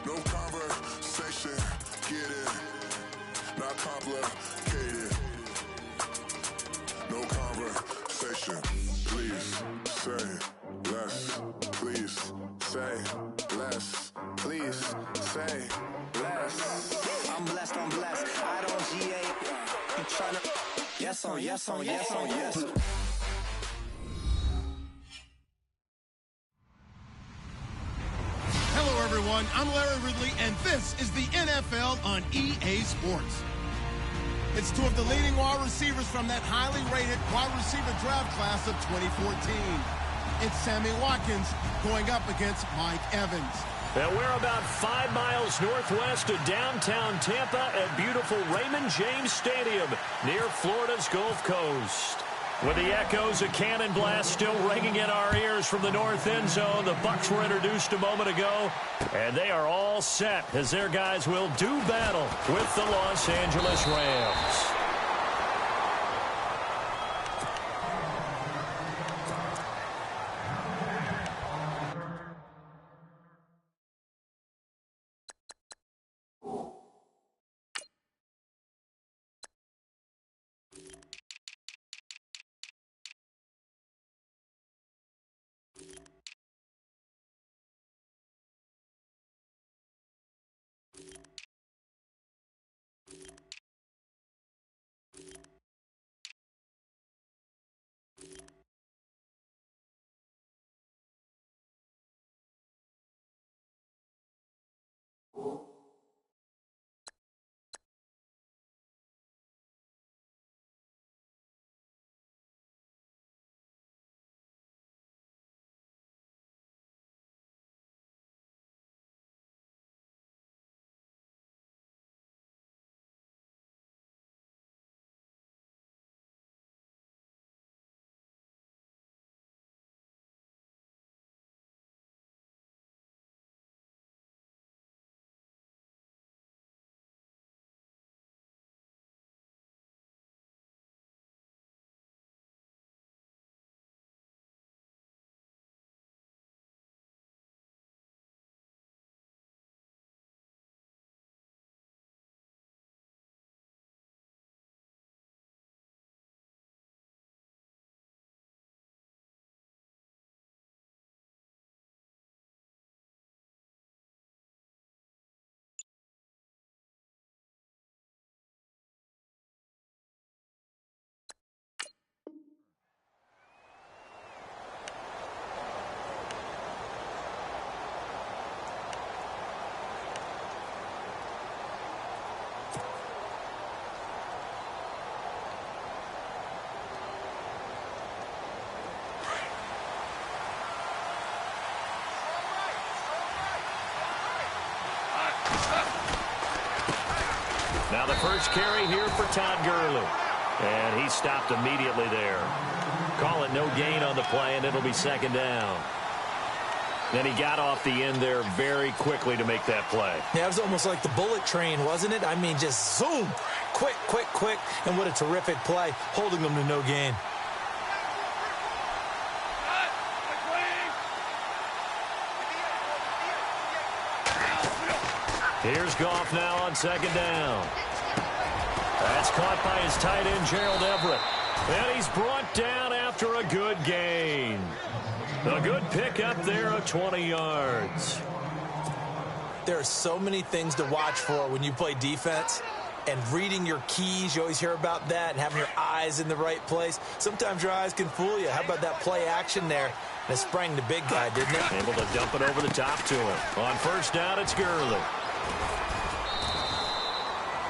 No conversation, get it, not complicated. No conversation, please say less. Please say less. Please say less. I'm blessed, I don't GA. I'm tryna. Yes on yes on yes on yes. Hello, everyone. I'm Larry Ridley, and this is the NFL on EA Sports. It's two of the leading wide receivers from that highly rated wide receiver draft class of 2014. It's Sammy Watkins going up against Mike Evans. And we're about 5 miles northwest of downtown Tampa at beautiful Raymond James Stadium near Florida's Gulf Coast. With the echoes of cannon blast still ringing in our ears from the north end zone, the Bucs were introduced a moment ago, and they are all set as their guys will do battle with the Los Angeles Rams. Now the first carry here for Todd Gurley. And he stopped immediately there. Call it no gain on the play, and it'll be second down. Then he got off the end there very quickly to make that play. Yeah, it was almost like the bullet train, wasn't it? I mean, just zoom. Quick, quick, quick. And what a terrific play, holding them to no gain. Here's Goff now on second down. That's caught by his tight end, Gerald Everett. And he's brought down after a good gain. A good pickup there of 20 yards. There are so many things to watch for when you play defense. And reading your keys, you always hear about that, and having your eyes in the right place. Sometimes your eyes can fool you. How about that play action there? And it sprang the big guy, didn't it? Able to dump it over the top to him. On first down, it's Gurley.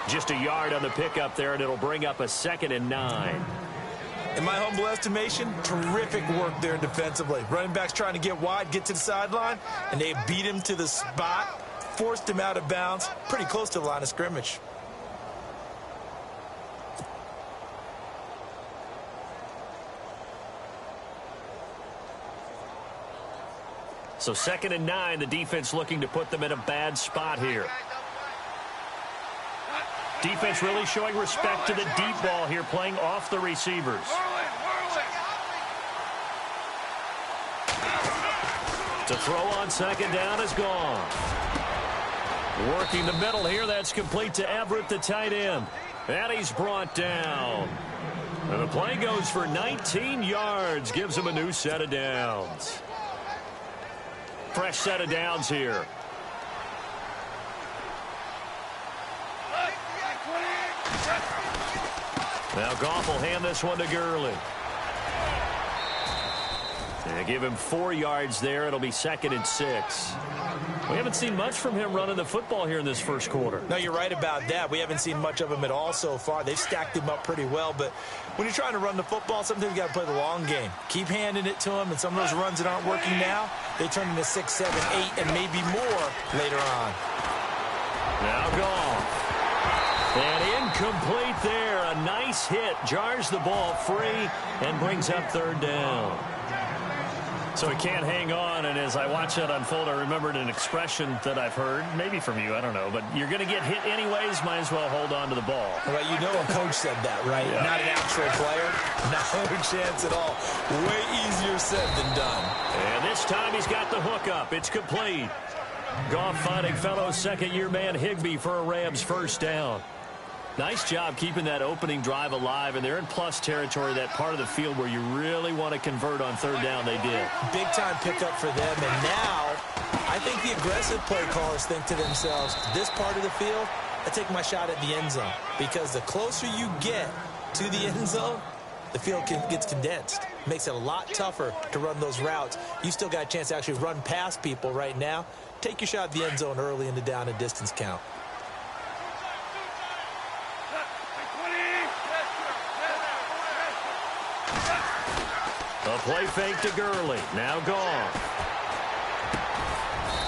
Just a yard on the pickup there, and it'll bring up a 2nd and 9. In my humble estimation, terrific work there defensively. Running backs trying to get wide, get to the sideline, and they beat him to the spot, forced him out of bounds, pretty close to the line of scrimmage. So 2nd and 9, the defense looking to put them in a bad spot here. Defense really showing respect to the deep ball here, playing off the receivers. To throw on second down is gone. Working the middle here. That's complete to Everett, the tight end. And he's brought down. And the play goes for 19 yards. Gives him a new set of downs. Fresh set of downs here. Now Goff will hand this one to Gurley. They give him 4 yards there. It'll be 2nd and 6. We haven't seen much from him running the football here in this first quarter. No, you're right about that. We haven't seen much of him at all so far. They've stacked him up pretty well, but when you're trying to run the football, sometimes you got to play the long game. Keep handing it to him, and some of those runs that aren't working now, they turn into 6, 7, 8, and maybe more later on. Now Goff. And incomplete there. A nice hit. Jars the ball free and brings up 3rd down. So he can't hang on, and as I watch that unfold, I remembered an expression that I've heard, maybe from you, I don't know, but you're going to get hit anyways, might as well hold on to the ball. Right, you know a coach said that, right? Yeah. Not an actual player. No chance at all. Way easier said than done. And this time he's got the hook up. It's complete. Goff finding fellow second-year man Higbee for a Rams 1st down. Nice job keeping that opening drive alive, and they're in plus territory, that part of the field where you really want to convert on 3rd down. They did. Big-time pickup for them, and now I think the aggressive play callers think to themselves, this part of the field, I take my shot at the end zone, because the closer you get to the end zone, the field gets condensed. Makes it a lot tougher to run those routes. You still got a chance to actually run past people right now. Take your shot at the end zone early in the down and distance count. A play fake to Gurley. Now Goff.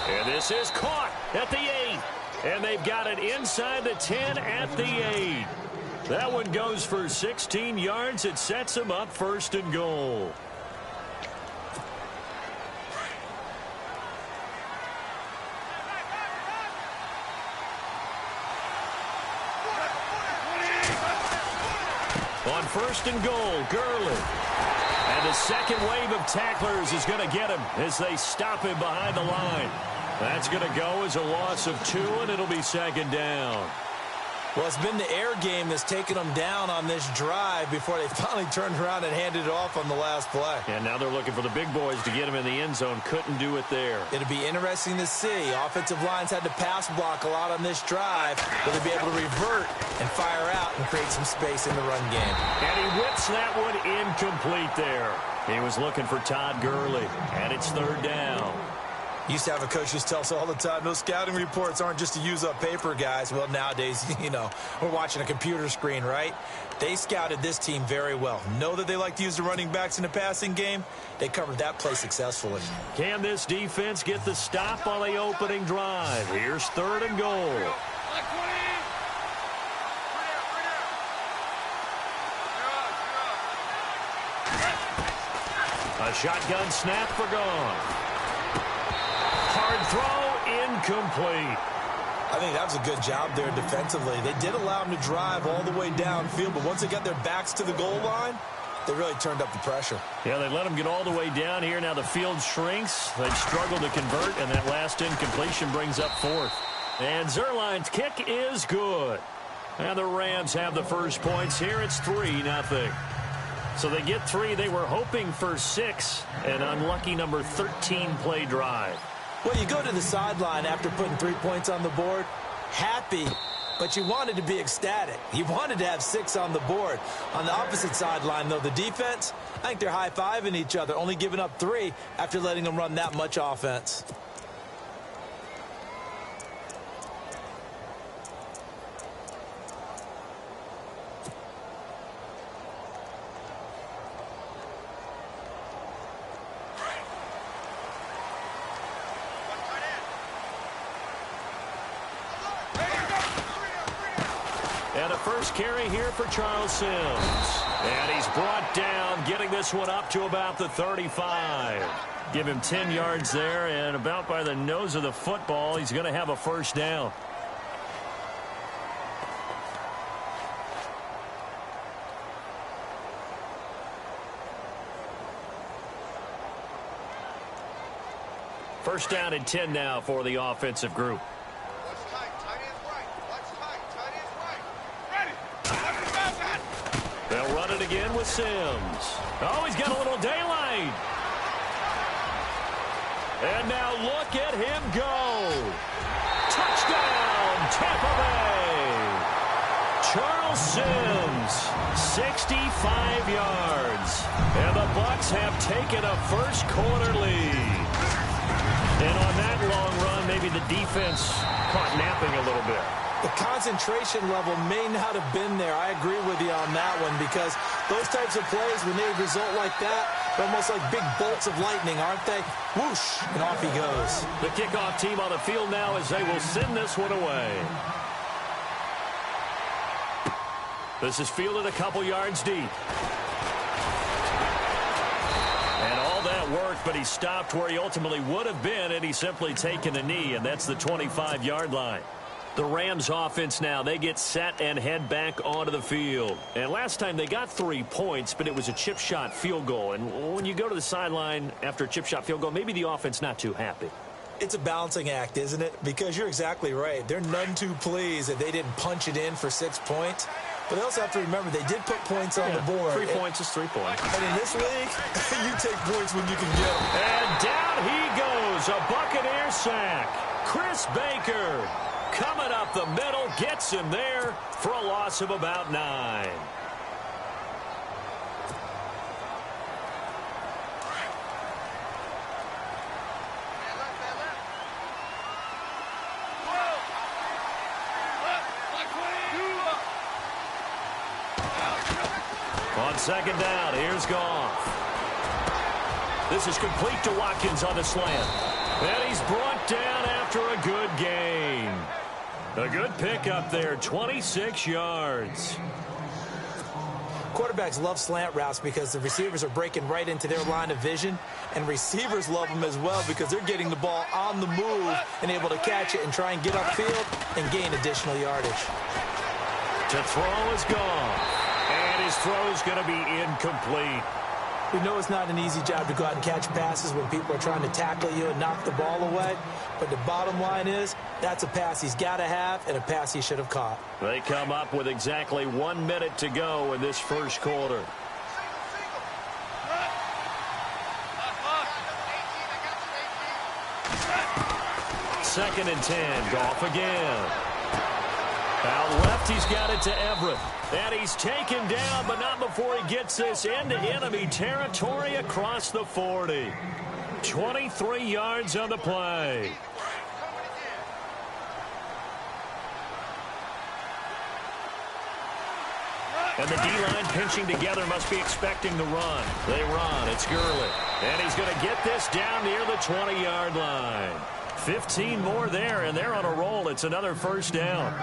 And this is caught at the 8. And they've got it inside the 10 at the 8. That one goes for 16 yards. It sets them up 1st and goal. On 1st and goal, Gurley. And the second wave of tacklers is going to get him as they stop him behind the line. That's going to go as a loss of 2, and it'll be 2nd down. Well, it's been the air game that's taken them down on this drive before they finally turned around and handed it off on the last play. And now they're looking for the big boys to get him in the end zone. Couldn't do it there. It'll be interesting to see. Offensive lines had to pass block a lot on this drive. Will they be able to revert and fire out and create some space in the run game? And he whips that one incomplete there. He was looking for Todd Gurley, and it's 3rd down. Used to have a coach who tells us all the time, those scouting reports aren't just to use up paper, guys. Well, nowadays, you know, we're watching a computer screen, right? They scouted this team very well. Know that they like to use the running backs in the passing game. They covered that play successfully. Can this defense get the stop on the opening drive? Here's 3rd and goal. A shotgun snap for Goff. Hard throw, incomplete. I think that was a good job there defensively. They did allow them to drive all the way downfield, but once they got their backs to the goal line, they really turned up the pressure. Yeah, they let them get all the way down here. Now the field shrinks. They've struggled to convert, and that last incompletion brings up 4th. And Zerline's kick is good. And the Rams have the first points here. It's 3-0. So they get 3. They were hoping for 6. An unlucky number 13 play drive. Well, you go to the sideline after putting 3 points on the board, happy, but you wanted to be ecstatic. You wanted to have 6 on the board. On the opposite sideline, though, the defense, I think they're high-fiving each other, only giving up 3 after letting them run that much offense. And a first carry here for Charles Sims. And he's brought down, getting this one up to about the 35. Give him 10 yards there, and about by the nose of the football, he's going to have a first down. First down and 10 now for the offensive group. They'll run it again with Sims. Oh, he's got a little daylight. And now look at him go. Touchdown, Tampa Bay. Charles Sims, 65 yards. And the Bucs have taken a first quarter lead. And on that long run, maybe the defense caught napping a little bit. The concentration level may not have been there. I agree with you on that one because those types of plays, when they result like that, they're almost like big bolts of lightning, aren't they? Whoosh, and off he goes. The kickoff team on the field now as they will send this one away. This is fielded a couple yards deep. And all that worked, but he stopped where he ultimately would have been had he simply taken a knee, and that's the 25-yard line. The Rams offense now, they get set and head back onto the field. And last time they got 3 points, but it was a chip shot field goal. And when you go to the sideline after a chip shot field goal, maybe the offense not too happy. It's a balancing act, isn't it? Because you're exactly right. They're none too pleased that they didn't punch it in for 6 points. But they also have to remember they did put points on the board. 3 points is 3 points. And in this league, you take points when you can get them. And down he goes, a Buccaneer sack. Chris Baker coming up the middle, gets him there for a loss of about 9. On second down, here's Goff. This is complete to Watkins on the slant. And he's brought down after a good gain. A good pickup there, 26 yards. Quarterbacks love slant routes because the receivers are breaking right into their line of vision, and receivers love them as well because they're getting the ball on the move and able to catch it and try and get upfield and gain additional yardage. To throw is gone, and his throw's going to be incomplete. We know it's not an easy job to go out and catch passes when people are trying to tackle you and knock the ball away, but the bottom line is that's a pass he's got to have and a pass he should have caught. They come up with exactly 1 minute to go in this first quarter. Second and 10, Goff again. Out left, he's got it to Everett. And he's taken down, but not before he gets this into enemy territory across the 40. 23 yards on the play. And the D-line pinching together must be expecting the run. They run. It's Gurley. And he's going to get this down near the 20-yard line. 15 more there, and they're on a roll. It's another first down.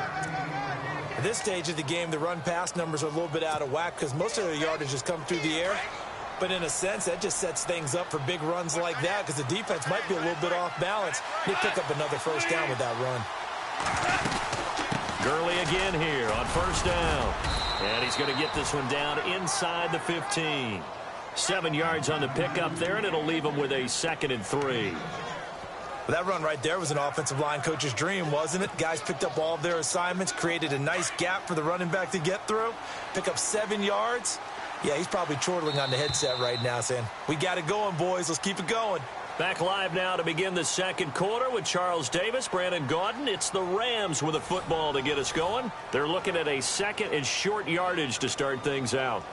At this stage of the game, the run-pass numbers are a little bit out of whack because most of their yardage has come through the air. But in a sense, that just sets things up for big runs like that because the defense might be a little bit off balance. They pick up another first down with that run. Gurley again here on first down. And he's going to get this one down inside the 15. 7 yards on the pickup there, and it'll leave him with a 2nd and 3. That run right there was an offensive line coach's dream, wasn't it? Guys picked up all of their assignments, created a nice gap for the running back to get through, pick up 7 yards. Yeah, he's probably chortling on the headset right now saying, we got it going, boys. Let's keep it going. Back live now to begin the second quarter with Charles Davis, Brandon Gaudin. It's the Rams with a football to get us going. They're looking at a 2nd and short yardage to start things out.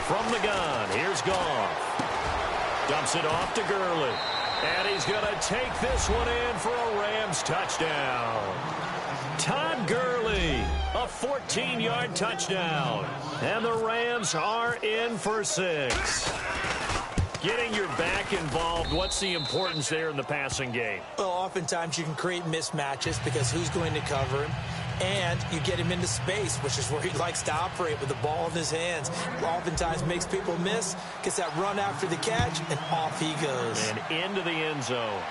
From the gun, here's Goff. Dumps it off to Gurley. And he's going to take this one in for a Rams touchdown. Todd Gurley, a 14-yard touchdown. And the Rams are in for 6. Getting your back involved, what's the importance there in the passing game? Well, oftentimes you can create mismatches because who's going to cover him? And you get him into space, which is where he likes to operate with the ball in his hands. Oftentimes makes people miss, gets that run after the catch, and off he goes. And into the end zone.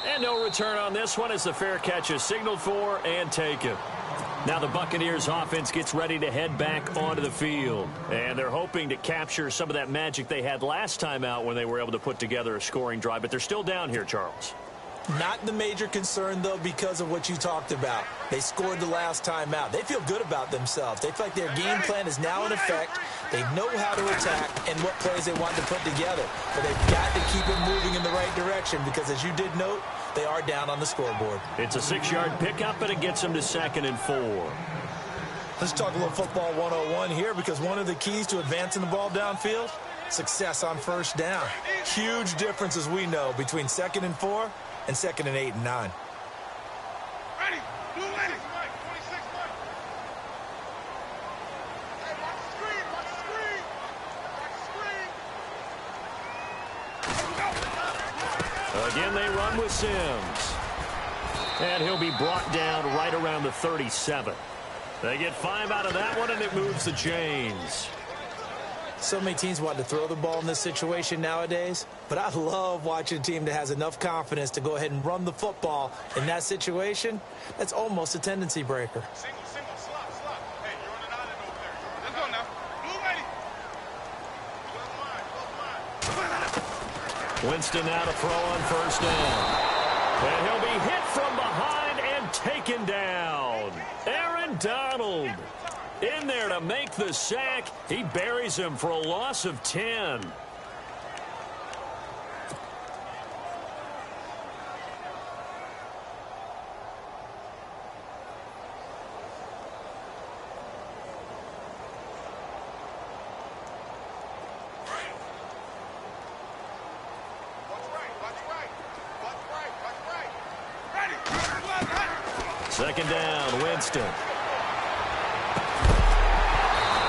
And no return on this one as the fair catch is signaled for and taken. Now the Buccaneers offense gets ready to head back onto the field. And they're hoping to capture some of that magic they had last time out when they were able to put together a scoring drive. But they're still down here, Charles. Not the major concern, though, because of what you talked about. They scored the last time out. They feel good about themselves. They feel like their game plan is now in effect. They know how to attack and what plays they want to put together. But they've got to keep it moving in the right direction because, as you did note, they are down on the scoreboard. It's a 6-yard pickup, and it gets them to 2nd and 4. Let's talk a little football 101 here because one of the keys to advancing the ball downfield, success on first down. Huge difference, as we know, between 2nd and 4 and 2nd and 8 and 9. Ready. Blue ready. 26, Mike. Hey, watch the screen. Watch the screen. Watch the screen. Again, they run with Sims. And he'll be brought down right around the 37. They get 5 out of that one, and it moves the chains. So many teams want to throw the ball in this situation nowadays, but I love watching a team that has enough confidence to go ahead and run the football in that situation. That's almost a tendency breaker. Single, slot. Hey, you're on an island over there. Let's go now. Blue ready. Close line. Winston now to throw on first down. And he'll be hit from behind and taken down. Aaron Donald in there to make the sack. He buries him for a loss of 10. Second down, Winston.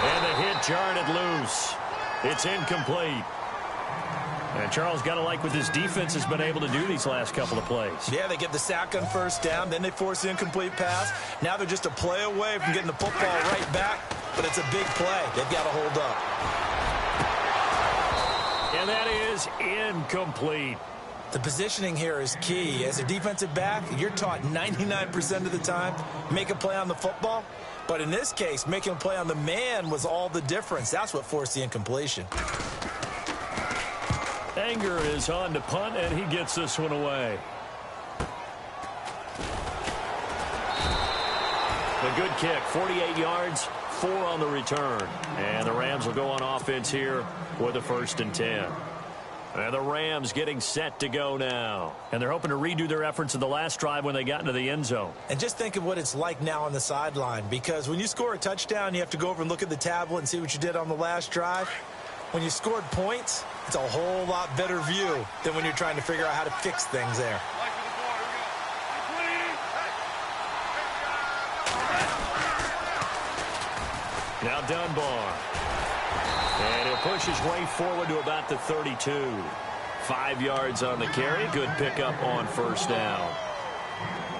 And the hit jarred it loose. It's incomplete. And Charles, got to like what this defense has been able to do these last couple of plays. Yeah, they get the sack on first down, then they force the incomplete pass. Now they're just a play away from getting the football right back, but it's a big play. They've got to hold up. And that is incomplete. The positioning here is key. As a defensive back, you're taught 99% of the time, make a play on the football. But in this case, making a play on the man was all the difference. That's what forced the incompletion. Anger is on to punt, and he gets this one away. A good kick, 48 yards, 4 on the return. And the Rams will go on offense here with a 1st and 10. And the Rams getting set to go now. And they're hoping to redo their efforts in the last drive when they got into the end zone. And just think of what it's like now on the sideline, because when you score a touchdown, you have to go over and look at the tablet and see what you did on the last drive. When you scored points, it's a whole lot better view than when you're trying to figure out how to fix things there. Now Dunbar. And he'll push his way forward to about the 32. 5 yards on the carry. Good pickup on first down.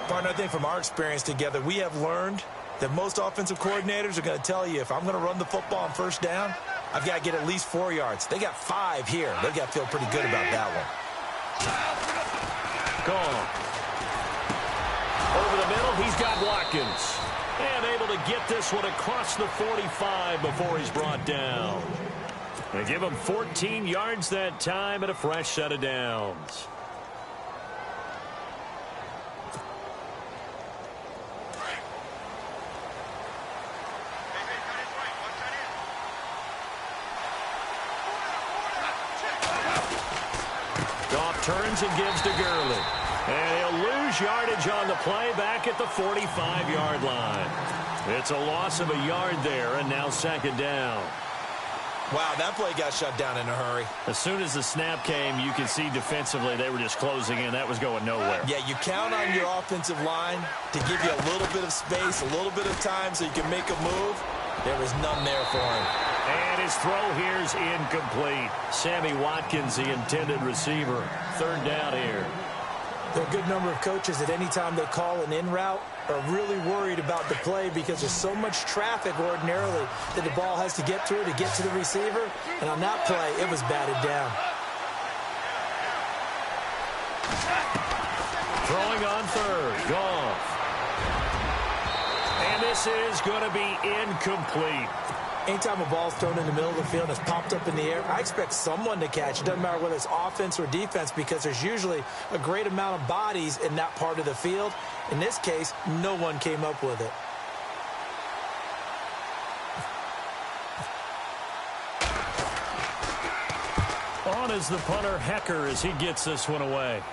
Partner, I think from our experience together, we have learned that most offensive coordinators are going to tell you, if I'm going to run the football on first down, I've got to get at least 4 yards. They got 5 here. They've got to feel pretty good about that one. Gone. Over the middle, he's got Watkins. And able to get this one across the 45 before he's brought down. They give him 14 yards that time and a fresh set of downs. Goff turns and gives to Gurley. And he'll lose yardage on the play back at the 45-yard line. It's a loss of a yard there, and now 2nd down. Wow, that play got shut down in a hurry. As soon as the snap came, you can see defensively they were just closing in. That was going nowhere. Yeah, you count on your offensive line to give you a little bit of space, a little bit of time so you can make a move. There was none there for him. And his throw here is incomplete. Sammy Watkins, the intended receiver. 3rd down here. There are a good number of coaches at any time they call an in route are really worried about the play because there's so much traffic ordinarily that the ball has to get through to get to the receiver. And on that play, it was batted down. this is going to be incomplete. Anytime a ball's thrown in the middle of the field and it's popped up in the air, I expect someone to catch. It doesn't matter whether it's offense or defense because there's usually a great amount of bodies in that part of the field. In this case, no one came up with it. On is the punter, Hecker, as he gets this one away.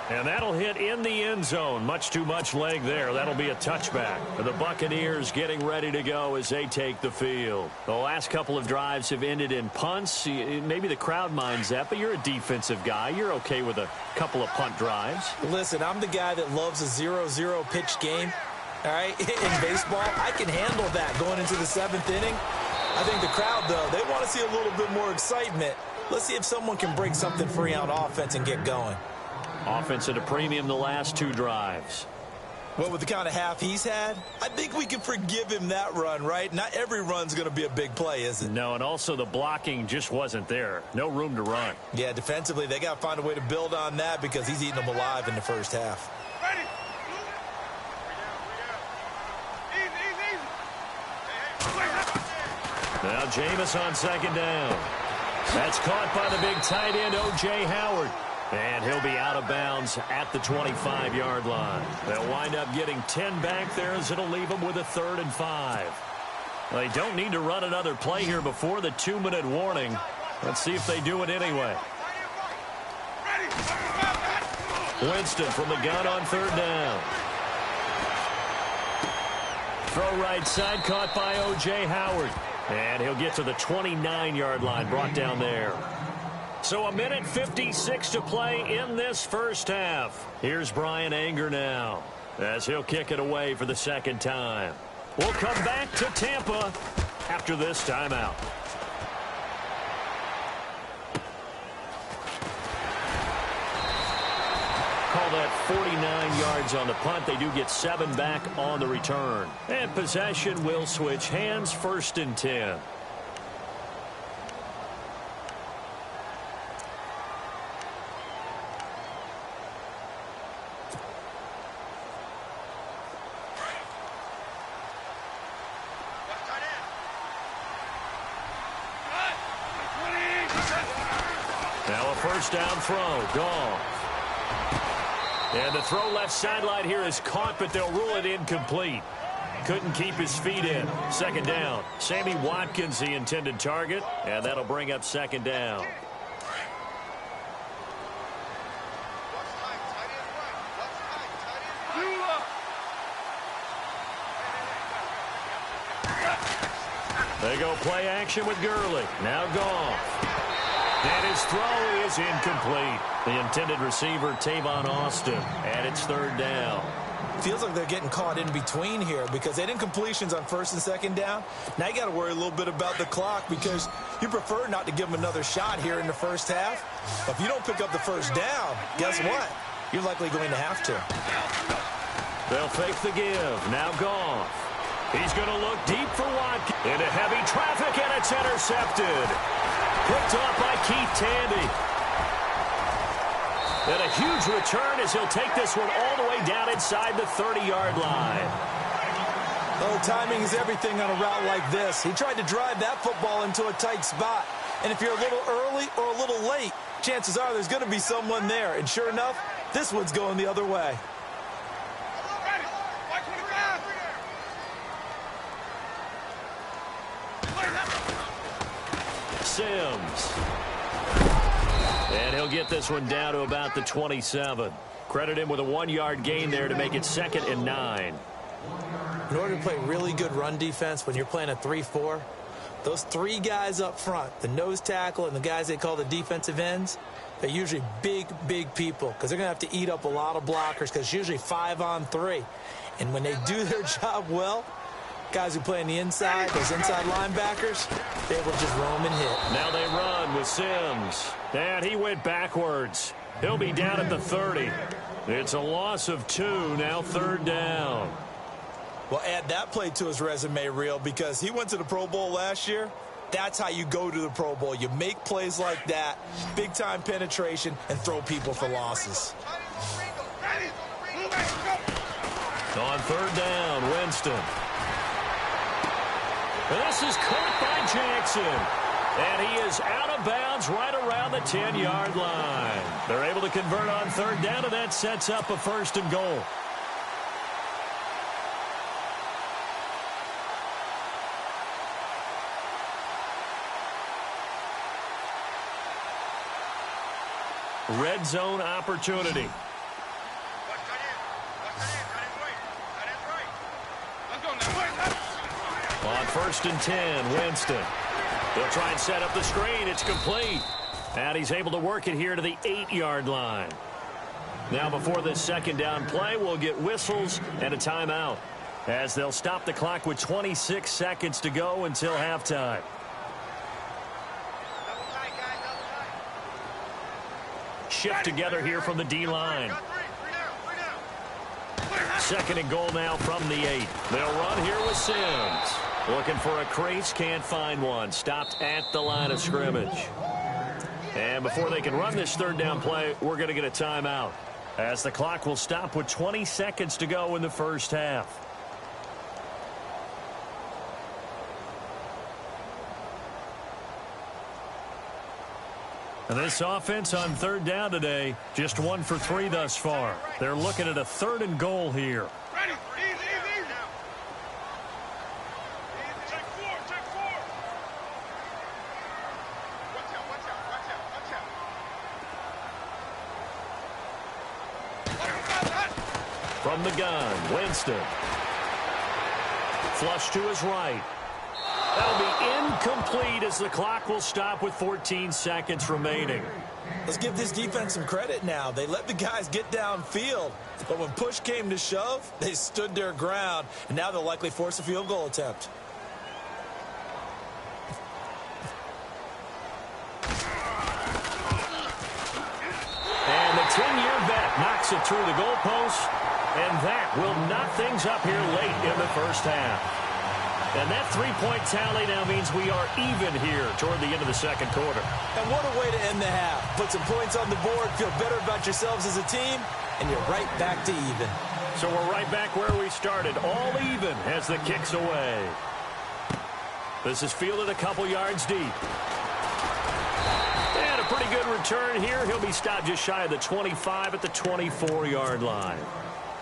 And that'll hit in the end zone. Much too much leg there. That'll be a touchback. The Buccaneers getting ready to go as they take the field. The last couple of drives have ended in punts. Maybe the crowd minds that, but you're a defensive guy. You're okay with a couple of punt drives. Listen, I'm the guy that loves a 0-0 pitch game. All right, in baseball, I can handle that going into the 7th inning. I think the crowd, though, they want to see a little bit more excitement. Let's see if someone can break something free on offense and get going. Offense at a premium the last 2 drives. Well, with the kind of half he's had, I think we can forgive him that run, right? Not every run's going to be a big play, is it? No, and also the blocking just wasn't there. No room to run. Yeah, defensively, they got to find a way to build on that because he's eating them alive in the first half. Ready. Easy. Now Jameis on 2nd down. That's caught by the big tight end, O.J. Howard. And he'll be out of bounds at the 25-yard line. They'll wind up getting 10 back there as it'll leave them with a 3rd and 5. They don't need to run another play here before the 2-minute warning. Let's see if they do it anyway. Winston from the gun on 3rd down. Throw right side, caught by O.J. Howard. And he'll get to the 29-yard line, brought down there. So 1:56 to play in this first half. Here's Brian Anger now as he'll kick it away for the 2nd time. We'll come back to Tampa after this timeout. Call that 49 yards on the punt. They do get 7 back on the return. And possession will switch hands, 1st and 10. Now a 1st down throw. Goff. And the throw left sideline here is caught, but they'll rule it incomplete. Couldn't keep his feet in. 2nd down. Sammy Watkins, the intended target, and that'll bring up 2nd down. They go play action with Gurley. Now Goff. And his throw is incomplete. The intended receiver, Tavon Austin, and it's 3rd down. Feels like they're getting caught in between here because they did completions on 1st and 2nd down. Now you got to worry a little bit about the clock because you prefer not to give them another shot here in the first half. But if you don't pick up the 1st down, guess what? You're likely going to have to. They'll fake the give. Now Goff. He's going to look deep for Watkins. Into heavy traffic, and it's intercepted. Picked off by Keith Tandy. And a huge return as he'll take this one all the way down inside the 30-yard line. Oh, timing is everything on a route like this. He tried to drive that football into a tight spot. And if you're a little early or a little late, chances are there's going to be someone there. And sure enough, this one's going the other way. Sims. And he'll get this one down to about the 27. Credit him with a 1-yard gain there to make it 2nd and 9. In order to play really good run defense when you're playing a 3-4, those 3 guys up front, the nose tackle and the guys they call the defensive ends, they're usually big, big people because they're going to have to eat up a lot of blockers because it's usually 5-on-3. And when they do their job well, guys who play on the inside, those inside linebackers, they will just roam and hit. Now they run with Sims. And he went backwards. He'll be down at the 30. It's a loss of 2, now 3rd down. Well, add that play to his resume reel because he went to the Pro Bowl last year. That's how you go to the Pro Bowl. You make plays like that, big-time penetration, and throw people for losses. On third down, Winston. This is caught by Jackson. And he is out of bounds right around the 10-yard line. They're able to convert on third down, and that sets up a first and goal. Red zone opportunity. On first and 10, Winston. They'll try and set up the screen. It's complete. And he's able to work it here to the 8-yard line. Now before this second down play, we'll get whistles and a timeout, as they'll stop the clock with 26 seconds to go until halftime. Shift together here from the D-line. Second and goal now from the 8. They'll run here with Sims. Looking for a crease, can't find one. Stopped at the line of scrimmage. And before they can run this third down play, we're going to get a timeout, as the clock will stop with 20 seconds to go in the first half. And this offense on third down today, just 1 for 3 thus far. They're looking at a third and goal here. Ready. Easy. Check four. Watch out. From the gun, Winston. Flush to his right. That'll be incomplete, as the clock will stop with 14 seconds remaining. Let's give this defense some credit now. They let the guys get downfield, but when push came to shove, they stood their ground, and now they'll likely force a field goal attempt. And the 10-year vet knocks it through the goalpost, and that will knock things up here late in the first half. And that three-point tally now means we are even here toward the end of the second quarter. And what a way to end the half. Put some points on the board, feel better about yourselves as a team, and you're right back to even. So we're right back where we started, all even as the kick's away. This is fielded a couple yards deep. And a pretty good return here. He'll be stopped just shy of the 25 at the 24-yard line.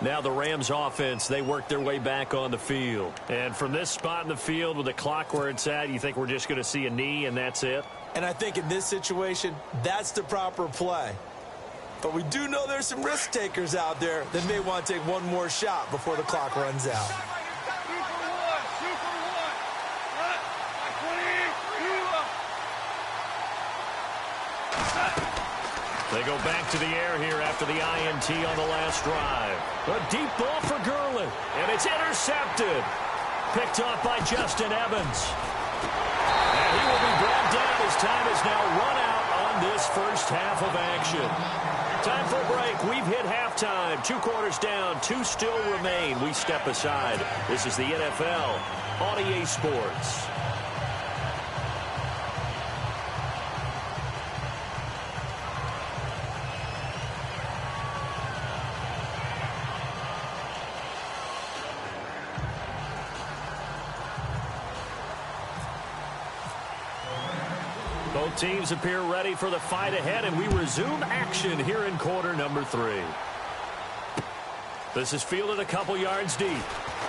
Now the Rams offense, they work their way back on the field. And from this spot in the field with the clock where it's at, you think we're just going to see a knee and that's it? And I think in this situation, that's the proper play. But we do know there's some risk takers out there that may want to take one more shot before the clock runs out. They go back to the air here after the INT on the last drive. A deep ball for Gurley, and it's intercepted. Picked off by Justin Evans. And he will be brought down as time is now run out on this first half of action. Time for a break. We've hit halftime. 2 quarters down, 2 still remain. We step aside. This is the NFL on EA Sports. Both teams appear ready for the fight ahead, and we resume action here in quarter number 3. This is fielded a couple yards deep.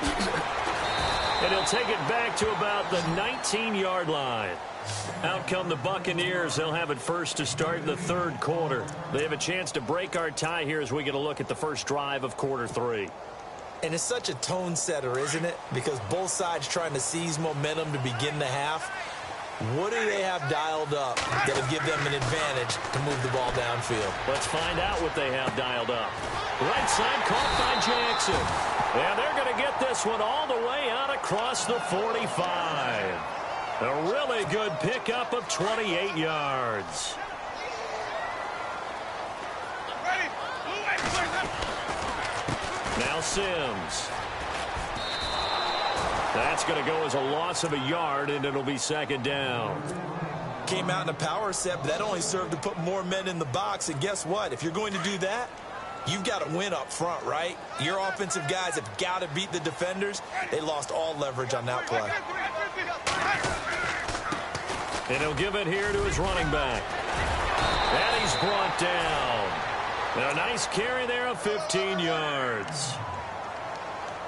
And he'll take it back to about the 19-yard line. Out come the Buccaneers. They'll have it first to start in the third quarter. They have a chance to break our tie here as we get a look at the first drive of quarter 3. And it's such a tone setter, isn't it? Because both sides trying to seize momentum to begin the half. What do they have dialed up that'll give them an advantage to move the ball downfield? Let's find out what they have dialed up. Right side caught by Jackson. And they're going to get this one all the way out across the 45. A really good pickup of 28 yards. Now Sims. That's going to go as a loss of a yard, and it'll be second down. Came out in a power set, but that only served to put more men in the box. And guess what? If you're going to do that, you've got to win up front, right? Your offensive guys have got to beat the defenders. They lost all leverage on that play. And he'll give it here to his running back. And he's brought down. And a nice carry there of 15 yards.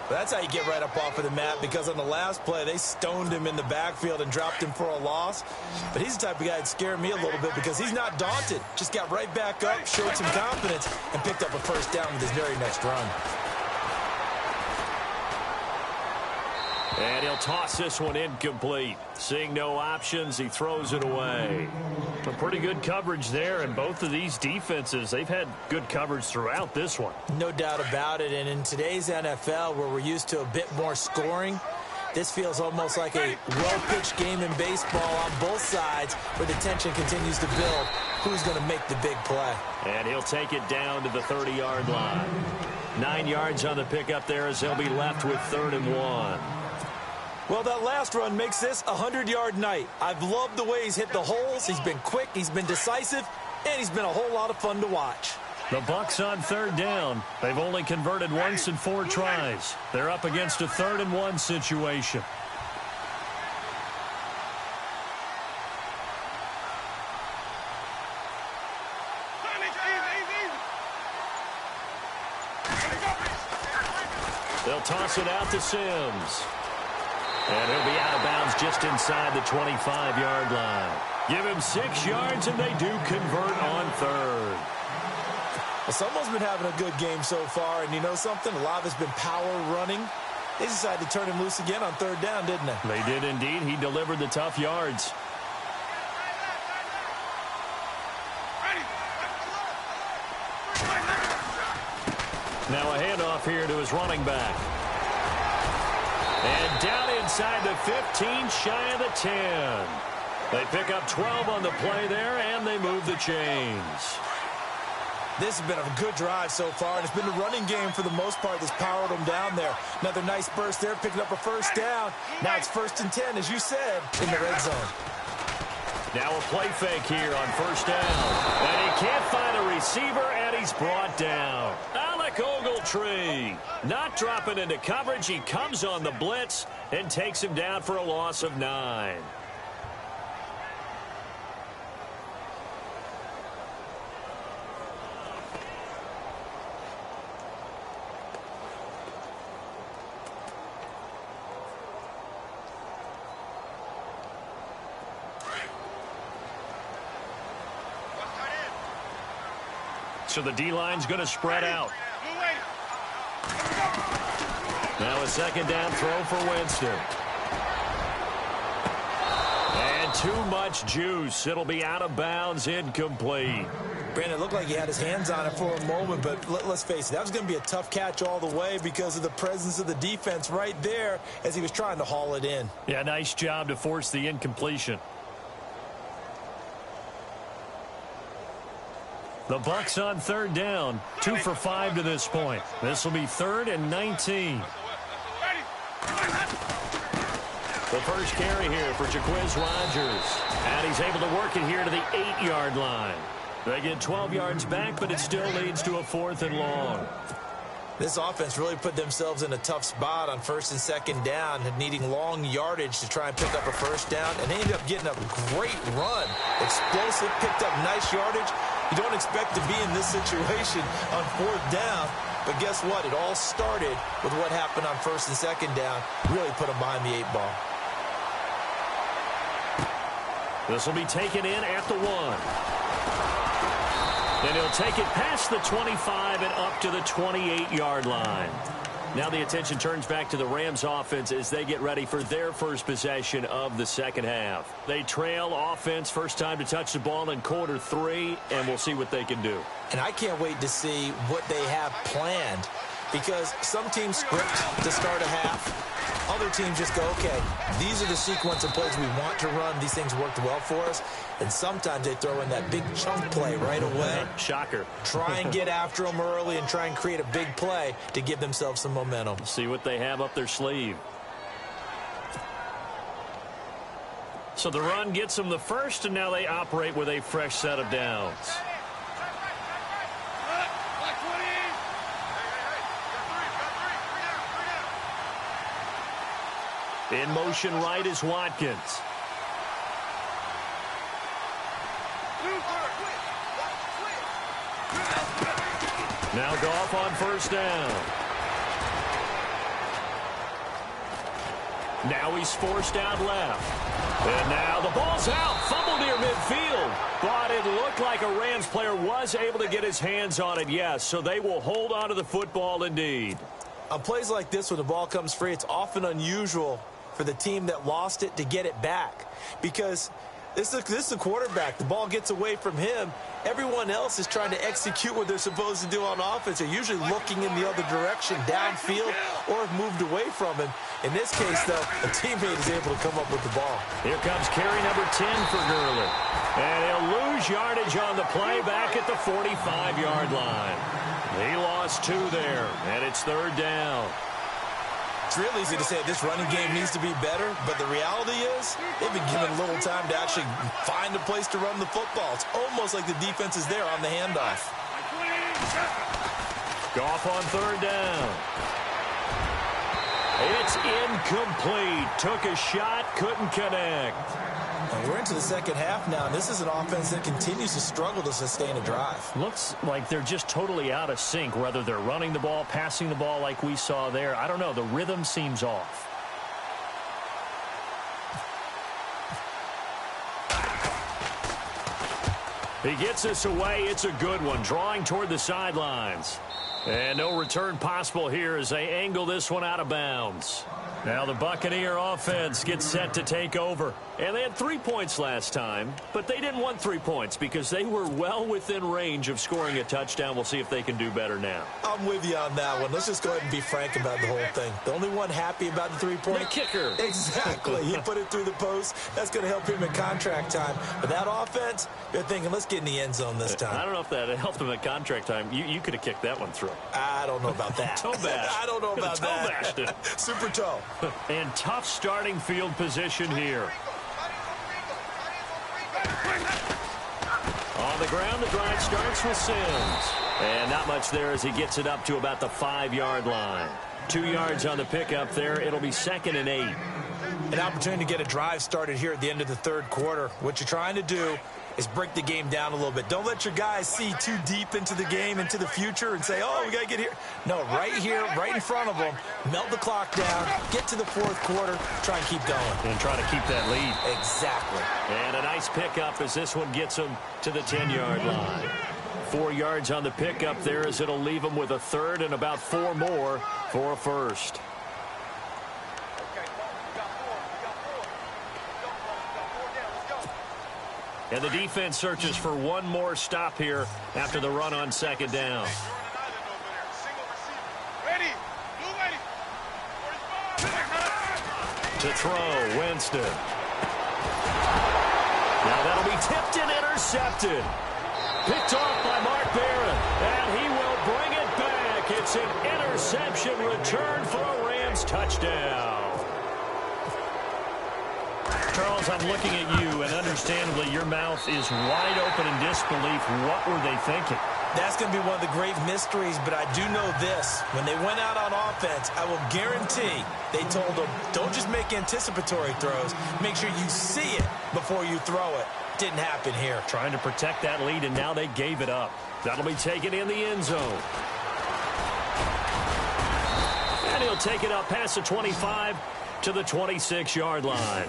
That's how you get right up off of the mat, because on the last play, they stoned him in the backfield and dropped him for a loss. But he's the type of guy that scared me a little bit because he's not daunted. Just got right back up, showed some confidence, and picked up a first down with his very next run. And he'll toss this one incomplete. Seeing no options, he throws it away. A pretty good coverage there, and both of these defenses, they've had good coverage throughout this one. No doubt about it, and in today's NFL, where we're used to a bit more scoring, this feels almost like a well-pitched game in baseball on both sides, where the tension continues to build. Who's going to make the big play? And he'll take it down to the 30-yard line. 9 yards on the pickup there as they'll be left with 3rd and 1. Well, that last run makes this a 100-yard night. I've loved the way he's hit the holes. He's been quick, he's been decisive, and he's been a whole lot of fun to watch. The Bucs on 3rd down. They've only converted once in 4 tries. They're up against a 3rd and 1 situation. They'll toss it out to Sims. And he'll be out of bounds just inside the 25-yard line. Give him 6 yards, and they do convert on 3rd. Well, someone's been having a good game so far, and you know something? A lot of it's been power running. They decided to turn him loose again on 3rd down, didn't they? They did indeed. He delivered the tough yards. Now a handoff here to his running back. And down inside the 15, shy of the 10. They pick up 12 on the play there, and they move the chains. This has been a good drive so far, and it's been the running game for the most part that's powered them down there. Another nice burst there, picking up a first down. Now it's 1st and 10, as you said, in the red zone. Now a play fake here on 1st down. And he can't find a receiver, and he's brought down. Alec Ogletree not dropping into coverage. He comes on the blitz and takes him down for a loss of 9. So the D-line's going to spread out. Now a 2nd down throw for Winston. And too much juice. It'll be out of bounds, incomplete. Brandon, it looked like he had his hands on it for a moment, but let's face it, that was going to be a tough catch all the way because of the presence of the defense right there as he was trying to haul it in. Yeah, nice job to force the incompletion. The Bucs on 3rd down, 2 for 5 to this point. This will be 3rd and 19. The first carry here for Jaquiz Rogers. And he's able to work it here to the 8-yard line. They get 12 yards back, but it still leads to a 4th and long. This offense really put themselves in a tough spot on 1st and 2nd down, needing long yardage to try and pick up a first down, and they ended up getting a great run. Explosive, picked up nice yardage. You don't expect to be in this situation on 4th down, but guess what? It all started with what happened on 1st and 2nd down. Really put them behind the 8 ball. This will be taken in at the 1. And he'll take it past the 25 and up to the 28-yard line. Now the attention turns back to the Rams offense as they get ready for their first possession of the second half. They trail offense, first time to touch the ball in quarter 3, and we'll see what they can do. And I can't wait to see what they have planned, because some teams script to start a half. Other teams just go, okay, these are the sequence of plays we want to run. These things worked well for us. And sometimes they throw in that big chunk play right away. Shocker. Try and get after them early and try and create a big play to give themselves some momentum. See what they have up their sleeve. So the run gets them the first, and now they operate with a fresh set of downs. In motion right is Watkins. Now Goff on first down. Now he's forced out left. And now the ball's out. Fumble near midfield. But it looked like a Rams player was able to get his hands on it, yes. So they will hold on to the football indeed. On plays like this, when the ball comes free, it's often unusual for the team that lost it to get it back. Because this is the quarterback. The ball gets away from him. Everyone else is trying to execute what they're supposed to do on offense. They're usually looking in the other direction, downfield, or have moved away from him. In this case, though, a teammate is able to come up with the ball. Here comes carry number 10 for Gurley. And he'll lose yardage on the play back at the 45-yard line. He lost 2 there, and it's third down. It's real easy to say this running game needs to be better, but the reality is they've been given a little time to actually find a place to run the football. It's almost like the defense is there on the handoff. Goff on third down. It's incomplete. Took a shot, couldn't connect. And we're into the second half now. This is an offense that continues to struggle to sustain a drive. Looks like they're just totally out of sync, whether they're running the ball, passing the ball like we saw there. I don't know. The rhythm seems off. He gets us away. It's a good one. Drawing toward the sidelines. And no return possible here as they angle this one out of bounds. Now the Buccaneer offense gets set to take over. And they had 3 points last time, but they didn't want 3 points because they were well within range of scoring a touchdown. We'll see if they can do better now. I'm with you on that one. Let's just go ahead and be frank about the whole thing. The only one happy about the 3-point? The kicker. Exactly. He put it through the post. That's going to help him in contract time. But that offense, they're thinking, let's get in the end zone this time. I don't know if that helped him at contract time. You could have kicked that one through. I don't know about that. Toe bash. I don't know about that. Toe bashed it. Super toe. And tough starting field position here. On the ground, the drive starts with Sims. And not much there as he gets it up to about the 5-yard line. 2 yards on the pickup there. It'll be 2nd and 8. An opportunity to get a drive started here at the end of the third quarter. What you're trying to do is break the game down a little bit. Don't let your guys see too deep into the game, into the future, and say, oh, we got to get here. No, right here, right in front of them, melt the clock down, get to the fourth quarter, try and keep going. And try to keep that lead. Exactly. And a nice pickup as this one gets them to the 10-yard line. 4 yards on the pickup there as it'll leave them with a third and about 4 more for a first. And the defense searches for one more stop here after the run on second down. To throw, Winston. Now that'll be tipped and intercepted. Picked off by Mark Barron. And he will bring it back. It's an interception return for a Rams touchdown. Charles, I'm looking at you, and understandably, your mouth is wide open in disbelief. What were they thinking? That's going to be one of the great mysteries, but I do know this. When they went out on offense, I will guarantee they told them, don't just make anticipatory throws. Make sure you see it before you throw it. Didn't happen here. Trying to protect that lead, and now they gave it up. That'll be taken in the end zone. And he'll take it up past the 25 to the 26-yard line.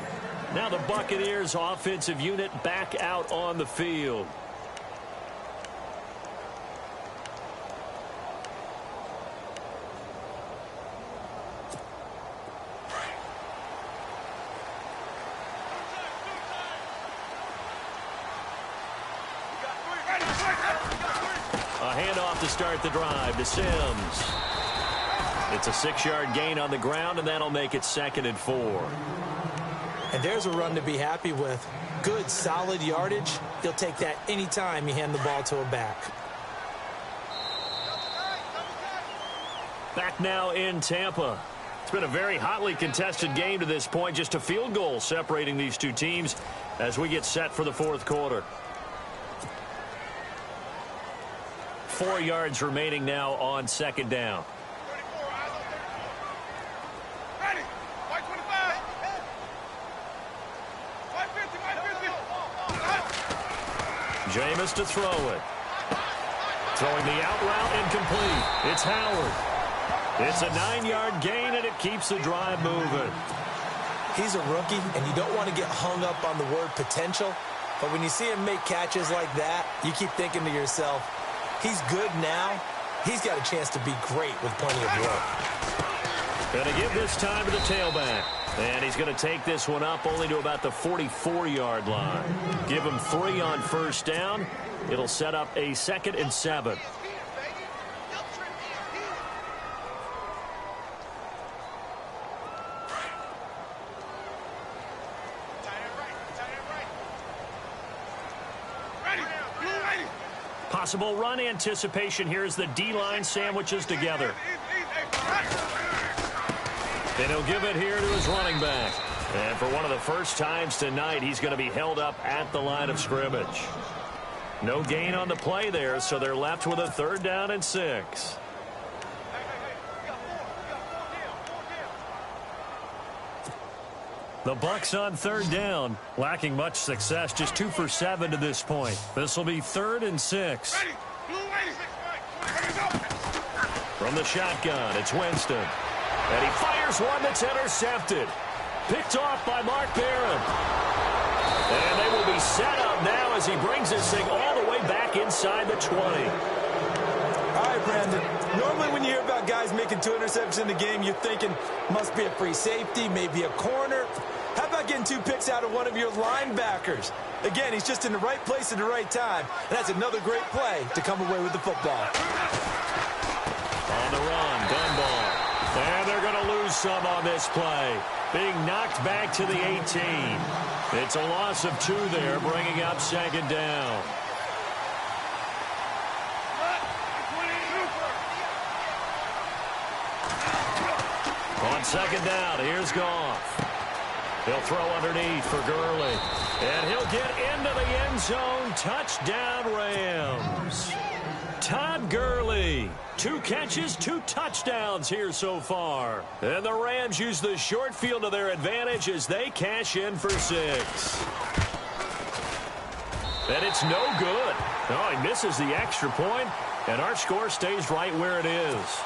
Now the Buccaneers offensive unit back out on the field. A handoff to start the drive to Sims. It's a 6-yard gain on the ground, and that'll make it 2nd and 4. And there's a run to be happy with. Good, solid yardage. He'll take that anytime you hand the ball to a back. Back now in Tampa. It's been a very hotly contested game to this point. Just a field goal separating these two teams as we get set for the fourth quarter. 4 yards remaining now on second down. Jameis to throw it. Throwing the out route incomplete. It's Howard. It's a 9-yard gain, and it keeps the drive moving. He's a rookie, and you don't want to get hung up on the word potential. But when you see him make catches like that, you keep thinking to yourself, he's good now. He's got a chance to be great with plenty of work. Going to give this time to the tailback. And he's going to take this one up only to about the 44-yard line. Give him 3 on first down. It'll set up a 2nd and 7. Possible run anticipation here as the D-line sandwiches together. And he'll give it here to his running back. And for one of the first times tonight, he's going to be held up at the line of scrimmage. No gain on the play there, so they're left with a 3rd down and 6. The Bucs on 3rd down, lacking much success, just 2 for 7 to this point. This will be 3rd and 6. From the shotgun, it's Winston. And he fires one that's intercepted. Picked off by Mark Barron. And they will be set up now as he brings this thing all the way back inside the 20. All right, Brandon. Normally when you hear about guys making 2 interceptions in the game, you're thinking must be a free safety, maybe a corner. How about getting 2 picks out of one of your linebackers? Again, he's just in the right place at the right time. And that's another great play to come away with the football. On the run, Dunbar. And they're going to lose some on this play. Being knocked back to the 18. It's a loss of 2 there, bringing up 2nd down. On 2nd down, here's Goff. He'll throw underneath for Gurley. And he'll get into the end zone. Touchdown, Rams. Todd Gurley. 2 catches, 2 touchdowns here so far. And the Rams use the short field to their advantage as they cash in for 6. And it's no good. Oh, he misses the extra point, and our score stays right where it is.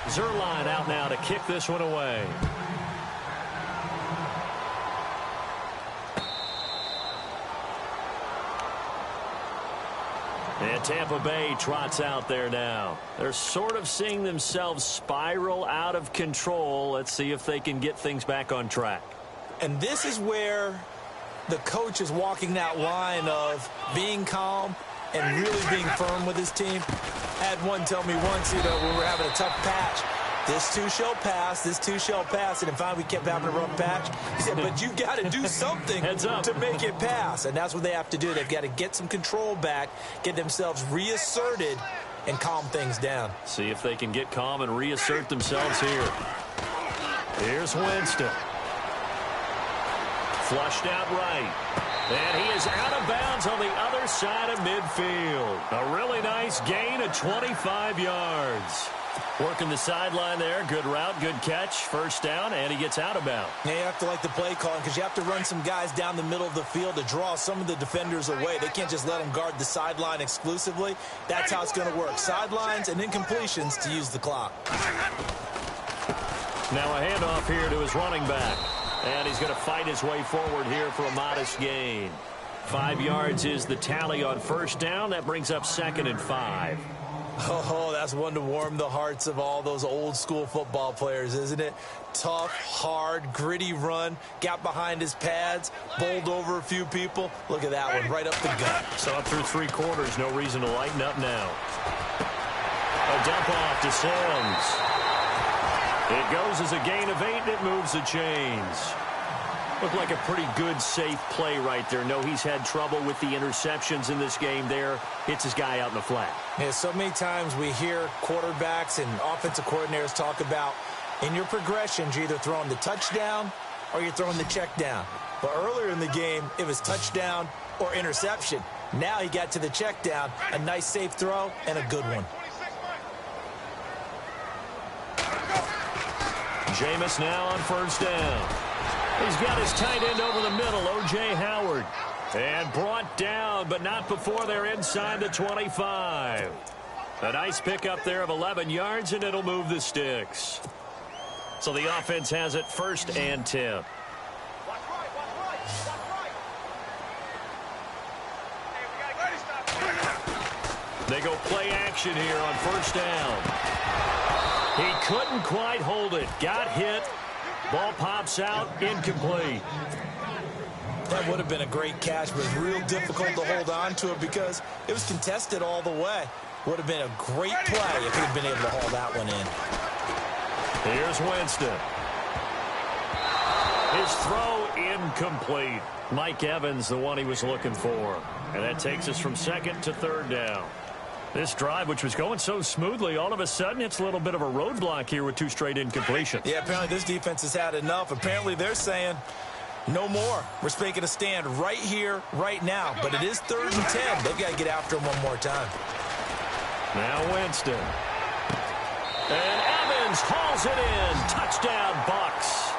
Zerline out now to kick this one away. And Tampa Bay trots out there now. They're sort of seeing themselves spiral out of control. Let's see if they can get things back on track. And this is where the coach is walking that line of being calm and really being firm with his team. I had one tell me once, when we were having a tough patch, this too shall pass, this too shall pass. And finally we kept having a rough patch. He said, but you got to do something to make it pass. And that's what they have to do. They've got to get some control back, get themselves reasserted, and calm things down. See if they can get calm and reassert themselves here. Here's Winston. Flushed out right. And he is out of bounds on the other side of midfield. A really nice gain of 25 yards. Working the sideline there. Good route, good catch. First down, and he gets out of bounds. Yeah, you have to like the play calling because you have to run some guys down the middle of the field to draw some of the defenders away. They can't just let them guard the sideline exclusively. That's how it's going to work. Sidelines and incompletions to use the clock. Now a handoff here to his running back. And he's going to fight his way forward here for a modest gain. 5 yards is the tally on first down. That brings up 2nd and 5. Oh, that's one to warm the hearts of all those old school football players, isn't it? Tough, hard, gritty run. Got behind his pads, bowled over a few people. Look at that one, right up the gut. So up through 3 quarters, no reason to lighten up now. A dump off to Sims. It goes as a gain of 8, and it moves the chains. Looked like a pretty good, safe play right there. No, he's had trouble with the interceptions in this game there. Hits his guy out in the flat. Yeah, so many times we hear quarterbacks and offensive coordinators talk about in your progressions, you're either throwing the touchdown or you're throwing the check down. But earlier in the game, it was touchdown or interception. Now he got to the check down. A nice safe throw and a good one. Jameis now on first down. He's got his tight end over the middle, O.J. Howard. And brought down, but not before they're inside the 25. A nice pickup there of 11 yards, and it'll move the sticks. So the offense has it 1st and 10. They go play action here on first down. He couldn't quite hold it. Got hit. Ball pops out. Incomplete. That would have been a great catch, but real difficult to hold on to it because it was contested all the way. Would have been a great play if he had been able to haul that one in. Here's Winston. His throw incomplete. Mike Evans, the one he was looking for. And that takes us from 2nd to 3rd down. This drive, which was going so smoothly, all of a sudden it's a little bit of a roadblock here with 2 straight incompletions. Yeah, apparently this defense has had enough. Apparently they're saying, no more. We're making a stand right here, right now. But it is 3rd and 10. They've got to get after him one more time. Now Winston. And Evans hauls it in. Touchdown, Bucs.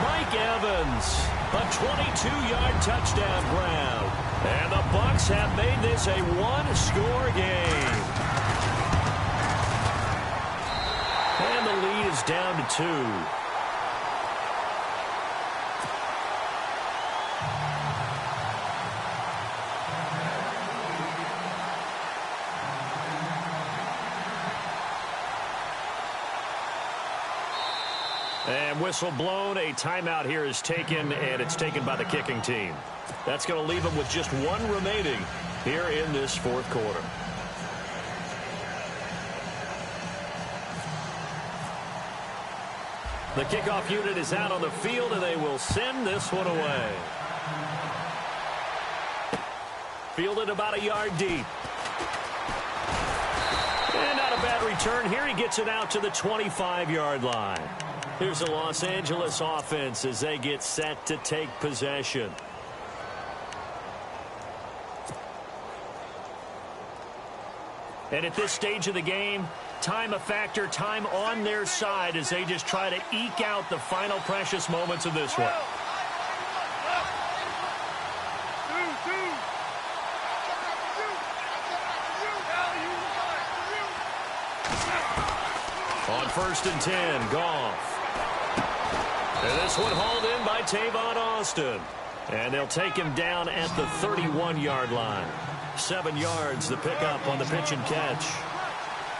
Mike Evans, a 22-yard touchdown grab. And the Bucs have made this a 1-score game. And the lead is down to 2. And whistle blown. A timeout here is taken, and it's taken by the kicking team. That's going to leave them with just 1 remaining here in this 4th quarter. The kickoff unit is out on the field, and they will send this one away. Fielded about a yard deep. And not a bad return here. He gets it out to the 25-yard line. Here's the Los Angeles offense as they get set to take possession. And at this stage of the game, time a factor, time on their side as they just try to eke out the final precious moments of this one. On 1st and 10, Goff. And this one hauled in by Tavon Austin. And they'll take him down at the 31-yard line. 7 yards, the pickup on the pitch and catch.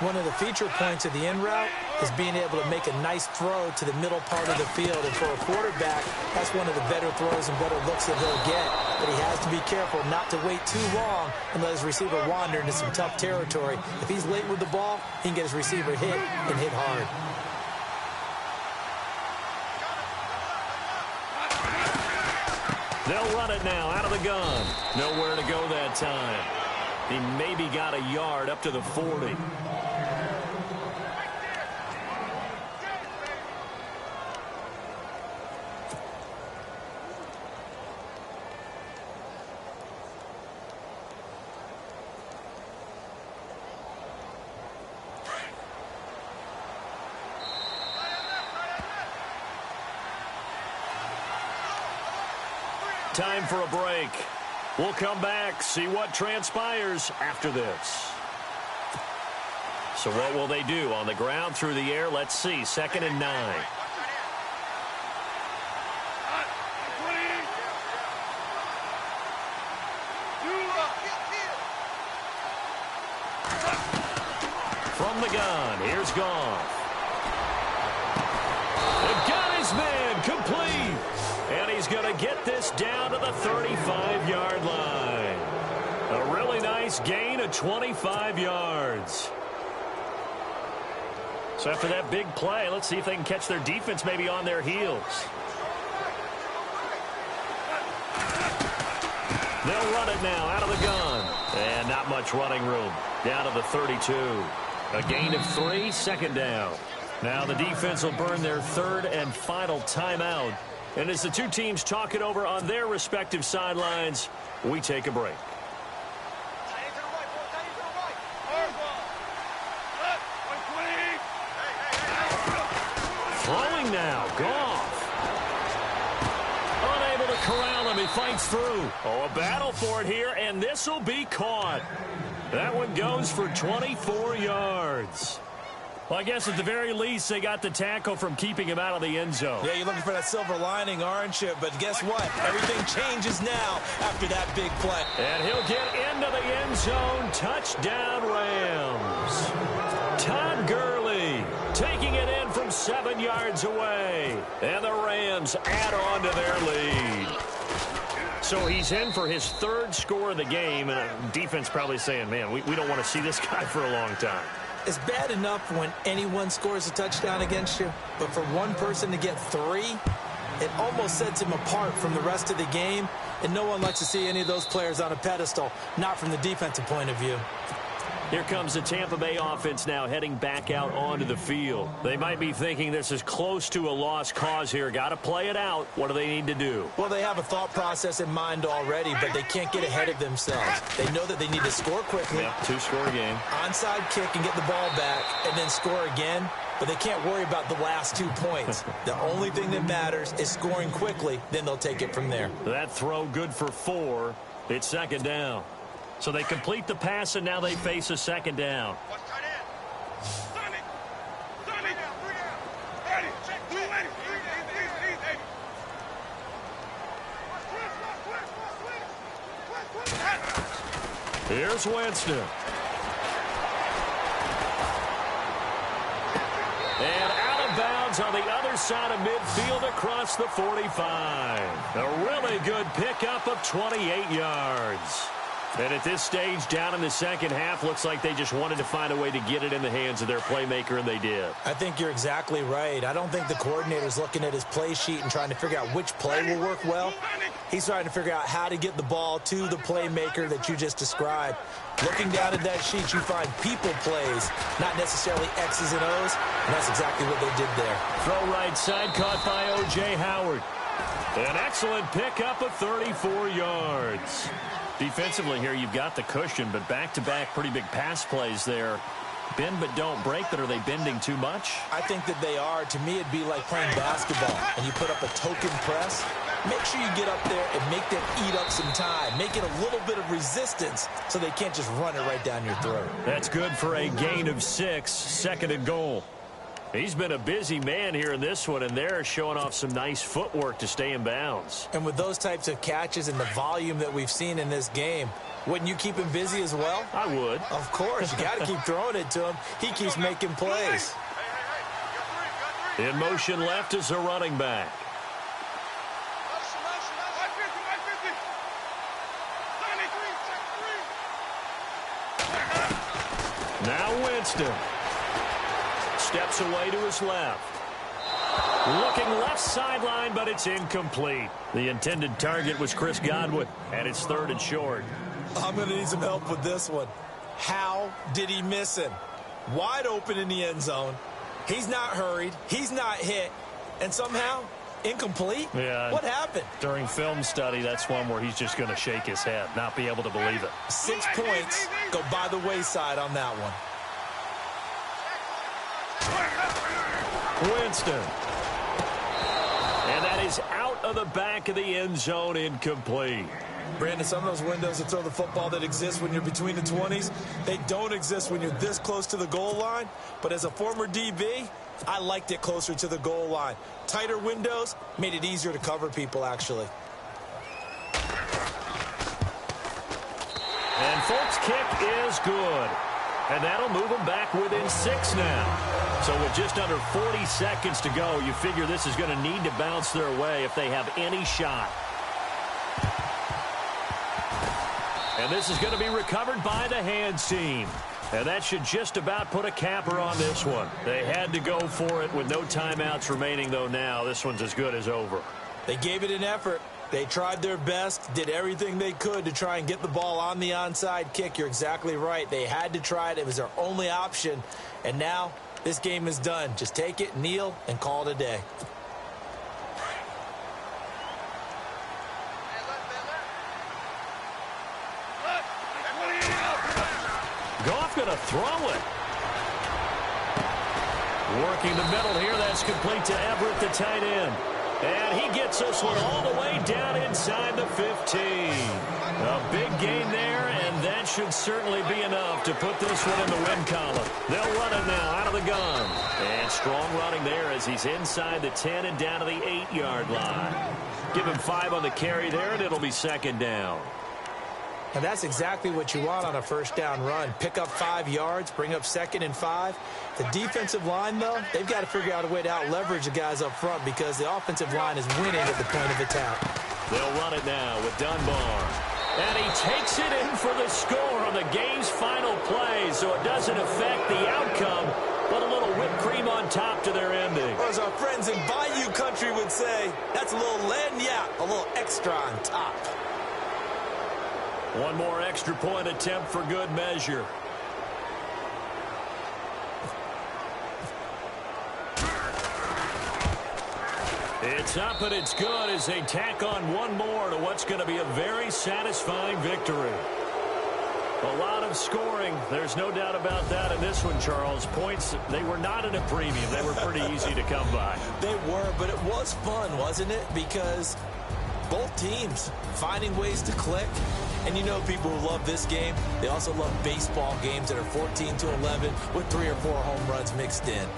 One of the feature points of the in route is being able to make a nice throw to the middle part of the field. And for a quarterback, that's one of the better throws and better looks that he'll get. But he has to be careful not to wait too long and let his receiver wander into some tough territory. If he's late with the ball, he can get his receiver hit and hit hard. They'll run it now out of the gun. Nowhere to go that time. He maybe got a yard up to the 40. Time for a break. We'll come back, see what transpires after this. So what will they do? On the ground, through the air? Let's see. 2nd and 9. From the gun, here's Goff. They've got his man complete. And he's going to get this down to the 35-yard line. A really nice gain of 25 yards. So after that big play, let's see if they can catch their defense maybe on their heels. They'll run it now out of the gun. And not much running room. Down to the 32. A gain of 3, 2nd down. Now the defense will burn their 3rd and final timeout And as the two teams talk it over on their respective sidelines, we take a break. Throwing now, Goff. Unable to corral him, he fights through. Oh, a battle for it here, and this will be caught. That one goes for 24 yards. Well, I guess at the very least, they got the tackle from keeping him out of the end zone. Yeah, you're looking for that silver lining, aren't you? But guess what? Everything changes now after that big play. And he'll get into the end zone. Touchdown, Rams. Todd Gurley taking it in from 7 yards away. And the Rams add on to their lead. So he's in for his third score of the game. And defense probably saying, man, we don't want to see this guy for a long time. It's bad enough when anyone scores a touchdown against you, but for one person to get 3, it almost sets him apart from the rest of the game, and no one likes to see any of those players on a pedestal, not from the defensive point of view. Here comes the Tampa Bay offense now heading back out onto the field. They might be thinking this is close to a lost cause here. Got to play it out. What do they need to do? Well, they have a thought process in mind already, but they can't get ahead of themselves. They know that they need to score quickly. Yeah, 2-score game. Onside kick and get the ball back and then score again, but they can't worry about the last 2 points. The only thing that matters is scoring quickly, then they'll take it from there. That throw good for 4. It's second down. So they complete the pass, and now they face a second down. Here's Winston. And out of bounds on the other side of midfield across the 45. A really good pickup of 28 yards. And at this stage, down in the second half, looks like they just wanted to find a way to get it in the hands of their playmaker, and they did. I think you're exactly right. I don't think the coordinator's looking at his play sheet and trying to figure out which play will work well. He's trying to figure out how to get the ball to the playmaker that you just described. Looking down at that sheet, you find people plays, not necessarily X's and O's, and that's exactly what they did there. Throw right side, caught by O.J. Howard. An excellent pickup of 34 yards. Defensively here, you've got the cushion, but back-to-back pretty big pass plays there. Bend but don't break, but are they bending too much? I think that they are. To me, it'd be like playing basketball, and you put up a token press. Make sure you get up there and make them eat up some time. Make it a little bit of resistance so they can't just run it right down your throat. That's good for a gain of 6, second and goal. He's been a busy man here in this one, and they're showing off some nice footwork to stay in bounds. And with those types of catches and the volume that we've seen in this game, wouldn't you keep him busy as well? I would. Of course. You got to keep throwing it to him. He keeps making plays. In motion left is the running back. Now Winston. Steps away to his left. Looking left sideline, but it's incomplete. The intended target was Chris Godwin, and it's third and short. I'm going to need some help with this one. How did he miss him? Wide open in the end zone. He's not hurried. He's not hit. And somehow, incomplete? Yeah. What happened? During film study, that's one where he's just going to shake his head, not be able to believe it. 6 points go by the wayside on that one. Winston. And that is out of the back of the end zone, incomplete. Brandon, some of those windows to throw the football that exist when you're between the 20s, they don't exist when you're this close to the goal line. But as a former DB, I liked it closer to the goal line. Tighter windows made it easier to cover people, actually. And Folk's kick is good. And that'll move them back within 6 now. So with just under 40 seconds to go, you figure this is going to need to bounce their way if they have any shot. And this is going to be recovered by the hands team. And that should just about put a capper on this one. They had to go for it with no timeouts remaining, though now this one's as good as over. They gave it an effort. They tried their best, did everything they could to try and get the ball on the onside kick. You're exactly right. They had to try it. It was their only option. And now this game is done. Just take it, kneel, and call it a day. throw it. Working the middle here. That's complete to Everett, the tight end. And he gets this one all the way down inside the 15. A big gain there, and that should certainly be enough to put this one in the win column. They'll run it now out of the gun. And strong running there as he's inside the 10 and down to the 8-yard line. Give him 5 on the carry there, and it'll be second down. And that's exactly what you want on a first down run. Pick up 5 yards, bring up 2nd and 5. The defensive line, though, they've got to figure out a way to out-leverage the guys up front because the offensive line is winning at the point of attack. They'll run it now with Dunbar. And he takes it in for the score on the game's final play, so it doesn't affect the outcome, but a little whipped cream on top to their ending. Or as our friends in Bayou Country would say, that's a little lagniappe, a little extra on top. One more extra point attempt for good measure. It's up and it's good as they tack on one more to what's going to be a very satisfying victory. A lot of scoring. There's no doubt about that in this one, Charles. Points, they were not at a premium. They were pretty easy to come by. They were, but it was fun, wasn't it? Because both teams finding ways to click. And you know people who love this game, they also love baseball games that are 14-11 with 3 or 4 home runs mixed in.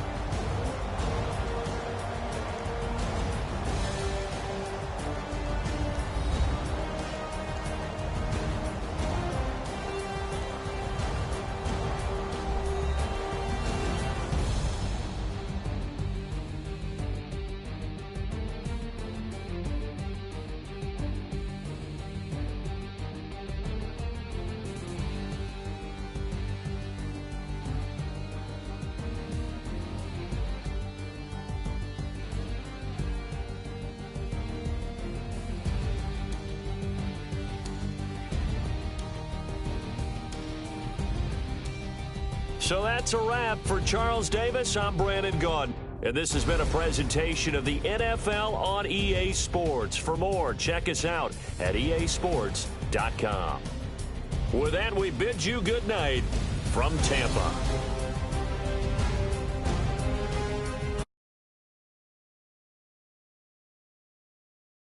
So that's a wrap for Charles Davis. I'm Brandon Gaudin. And this has been a presentation of the NFL on EA Sports. For more, check us out at easports.com. With that, we bid you good night from Tampa.